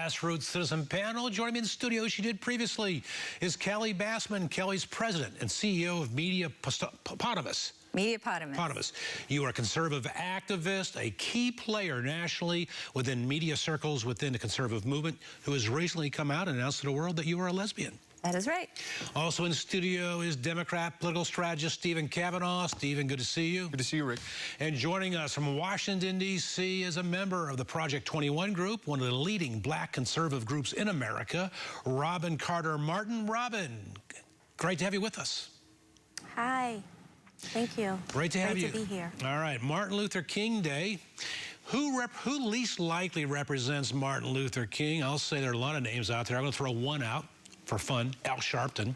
Grassroots Citizen Panel. Joining me in the studio, as she did previously, is Kelly Bassman. Kelly's president and CEO of Mediapotamus. You are a conservative activist, a key player nationally within media circles within the conservative movement, who has recently come out and announced to the world that you are a lesbian. That is right. Also in the studio is Democrat political strategist Stephen Kavanaugh. Stephen, good to see you. Good to see you, Rick. And joining us from Washington, D.C. is a member of the Project 21 group, one of the leading black conservative groups in America, Robin Carter Martin. Robin, great to have you with us. Hi. Thank you. Great to have you. Great to be here. All right, Martin Luther King Day. Who least likely represents Martin Luther King? I'll say there are a lot of names out there. I'm going to throw one out for fun, Al Sharpton.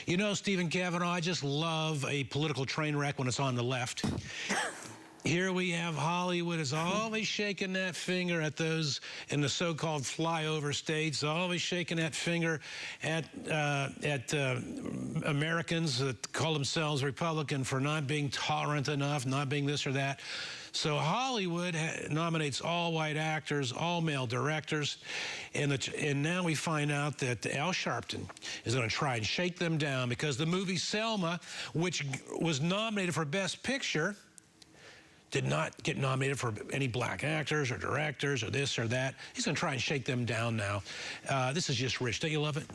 You know, Stephen Kavanaugh, I just love a political train wreck when it's on the left. Here we have Hollywood is always shaking that finger at those in the so-called flyover states, always shaking that finger at Americans that call themselves Republican for not being tolerant enough, not being this or that. So Hollywood nominates all white actors, all male directors, and now we find out that Al Sharpton is going to try and shake them down because the movie Selma, which was nominated for Best Picture, did not get nominated for any black actors or directors or this or that. He's going to try and shake them down now. This is just rich. Don't you love it?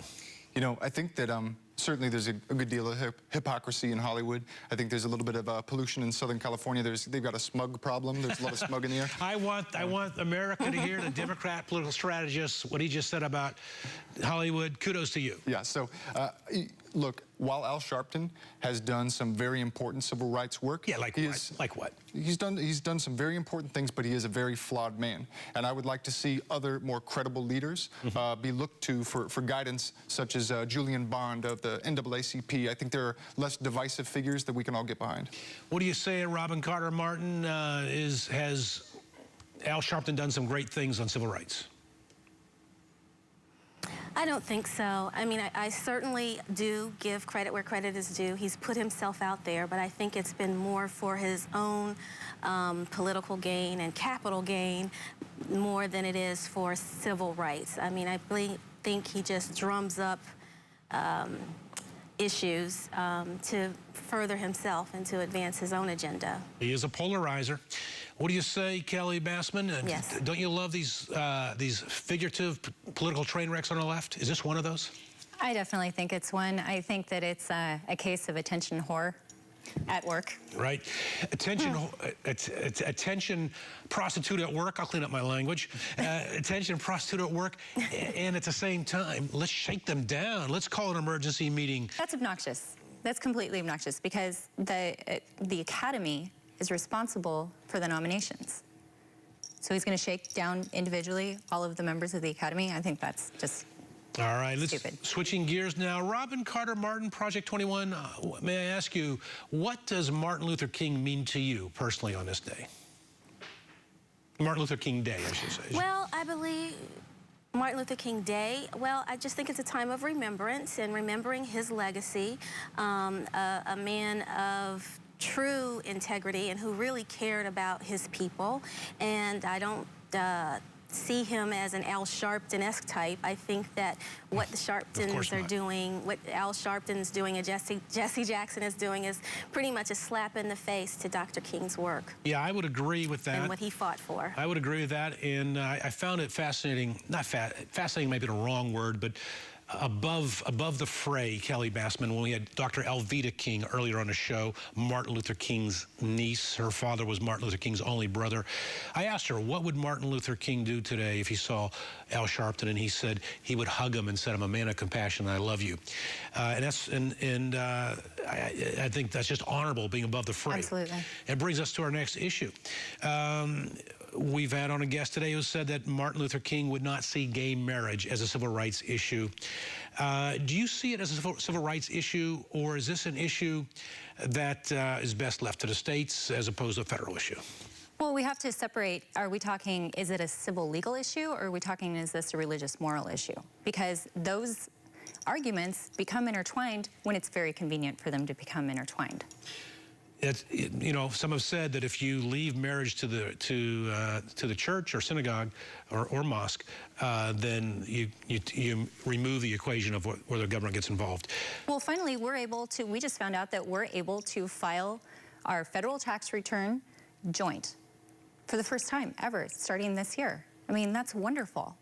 You know, I think that certainly there's a good deal of hypocrisy in Hollywood. I think there's a little bit of pollution in Southern California. They've got a smug problem. There's a lot of smug in the air. I want America to hear the Democrat political strategist, what he just said about Hollywood. Kudos to you. Yeah, so look, while Al Sharpton has done some very important civil rights work. Yeah, like what? He's done some very important things, but he is a very flawed man. And I would like to see other more credible leaders be looked to for guidance, such as Julian Bond of the NAACP. I think there are less divisive figures that we can all get behind. What do you say, Robin Carter Martin? Has Al Sharpton done some great things on civil rights? I don't think so. I mean, I certainly do give credit where credit is due. He's put himself out there, but I think it's been more for his own political gain and capital gain more than it is for civil rights. I mean, I really think he just drums up issues to further himself and to advance his own agenda. He is a polarizer. What do you say, Kelly Bassman? Yes. Don't you love these figurative political train wrecks on the left? Is this one of those? I definitely think it's one. I think that it's a case of attention whore at work. Right. Attention prostitute at work. I'll clean up my language. Attention prostitute at work. And at the same time, let's shake them down. Let's call an emergency meeting. That's obnoxious. That's completely obnoxious because the Academy is responsible for the nominations. So he's going to shake down individually all of the members of the Academy. I think that's just all right, stupid. Switching gears now. Robin Carter Martin, Project 21, may I ask you, what does Martin Luther King mean to you personally on this day? Martin Luther King Day, I should say. Well, I believe Martin Luther King Day, well, I just think it's a time of remembrance and remembering his legacy, a man of true integrity and who really cared about his people. And I don't see him as an Al Sharpton-esque type. I think that what the Sharptons are doing, what Al Sharpton's doing and Jesse Jackson is doing is pretty much a slap in the face to Dr. King's work. Yeah, I would agree with that. And what he fought for. I would agree with that, and I found it fascinating, fascinating may be the wrong word, but above the fray, Kelly Bassman, when we had Dr. Alveda King earlier on the show, Martin Luther King's niece. Her father was Martin Luther King's only brother. I asked her, what would Martin Luther King do today if he saw Al Sharpton? And he said he would hug him and said, I'm a man of compassion and I love you. I think that's just honorable, being above the fray. Absolutely. It brings us to our next issue. We've had on a guest today who said that Martin Luther King would not see gay marriage as a civil rights issue. Do you see it as a civil rights issue, or is this an issue that is best left to the states as opposed to a federal issue? Well, we have to separate, are we talking, is it a civil legal issue, or are we talking, is this a religious moral issue? Because those arguments become intertwined when it's very convenient for them to become intertwined. Some have said that if you leave marriage to the church or synagogue or mosque, then you remove the equation of where the government gets involved. Well, finally, we just found out that we're able to file our federal tax return joint for the first time ever, starting this year. I mean, that's wonderful.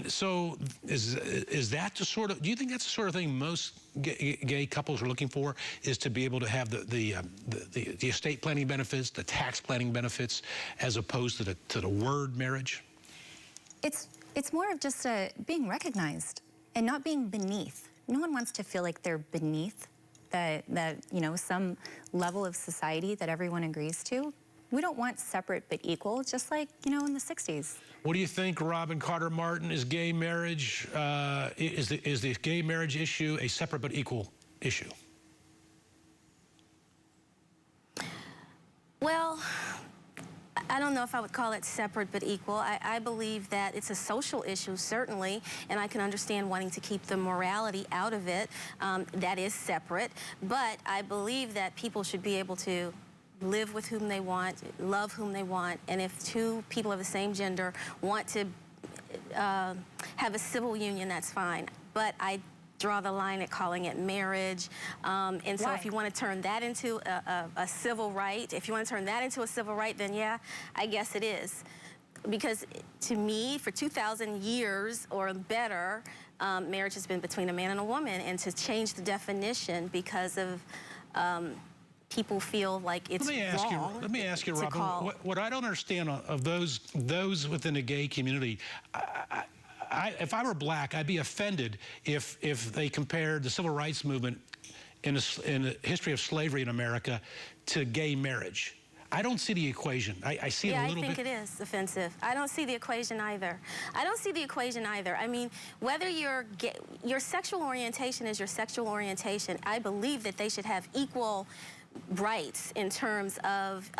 So is that the sort of, do you think that's the sort of thing most gay couples are looking for, is to be able to have the estate planning benefits, the tax planning benefits, as opposed to the word marriage? It's more of just being recognized and not being beneath. No one wants to feel like they're beneath some level of society that everyone agrees to. We don't want separate but equal, just like, in the 60s. What do you think, Robin Carter Martin? Is gay marriage, is the gay marriage issue a separate but equal issue? Well, I don't know if I would call it separate but equal. I believe that it's a social issue, certainly, and I can understand wanting to keep the morality out of it. That is separate. But I believe that people should be able to live with whom they want, love whom they want, and if two people of the same gender want to have a civil union, that's fine. But I draw the line at calling it marriage. And so if you want to turn that into a civil right, then yeah, I guess it is. Because to me, for 2,000 years or better, marriage has been between a man and a woman, and to change the definition because of people feel like it's wrong. Let me ask you, Robin, what I don't understand of those within the gay community, if I were black, I'd be offended if they compared the civil rights movement in the history of slavery in America to gay marriage. I don't see the equation. I see it a little bit. Yeah, I think it is offensive. I don't see the equation either. I mean, whether your sexual orientation is your sexual orientation, I believe that they should have equal rights in terms of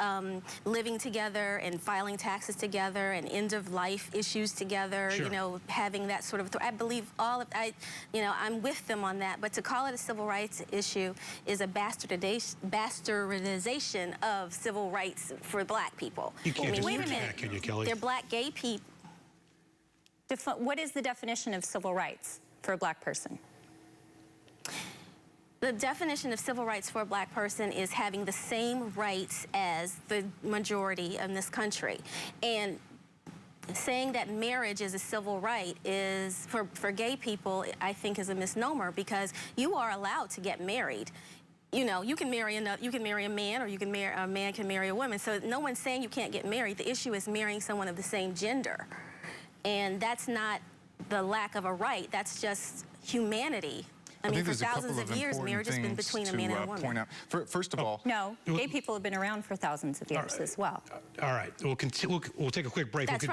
living together and filing taxes together and end-of-life issues together, Sure. Having that sort of, I believe I'm with them on that, but to call it a civil rights issue is a bastardization of civil rights for black people. You can't wait a minute. Can you, Kelly? They're black gay people. What is the definition of civil rights for a black person? The definition of civil rights for a black person is having the same rights as the majority in this country. And saying that marriage is a civil right is, for gay people, I think is a misnomer, because you are allowed to get married. You can marry a man, or a man can marry a woman. So no one's saying you can't get married. The issue is marrying someone of the same gender. And that's not the lack of a right, that's just humanity. I mean, for thousands of years, marriage has been between a man and a woman. Point out. First of all, No, gay people have been around for thousands of years as well. All right, we'll take a quick break. That's right.